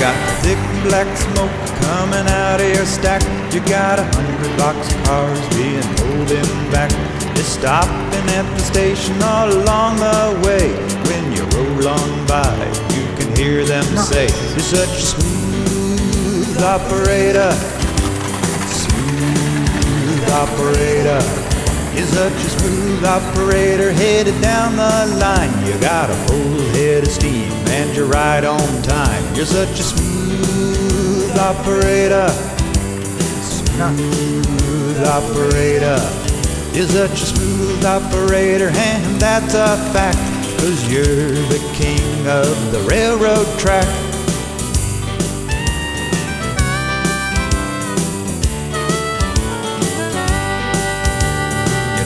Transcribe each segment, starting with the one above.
got thick black smoke coming out of your stack. You got 100 boxcars being pulled in back. You're stopping at the station all along the way. When you roll on by, you can hear them say, "You're such a smooth operator, smooth operator. You're such a smooth operator, headed down the line. You got a full head of steam and you're right on time. You're such a smooth operator, smooth operator. You're such a smooth operator, and that's a fact, 'cause you're the king of the railroad track.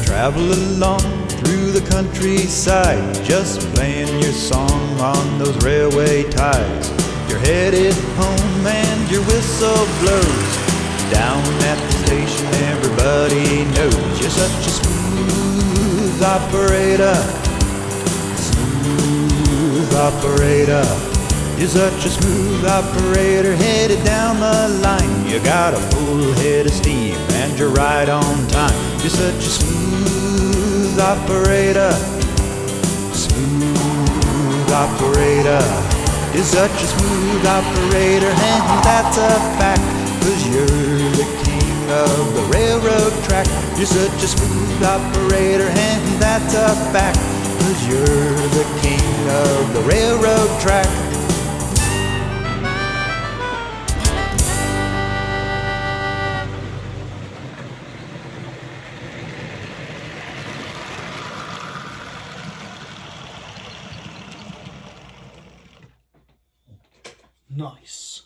Travel along through the countryside, just playing your song on those railway ties. You're headed home and your whistle blows. Down at the station everybody knows you're such a smooth operator, smooth operator. You're such a smooth operator, headed down the line. You got a full head of steam and you're right on time. You're such a smooth operator, smooth operator. You're such a smooth operator, and that's a fact, 'cause you're the king of the railroad track. You're such a smooth operator, and that's a fact, 'cause you're the king of the railroad track. Nice.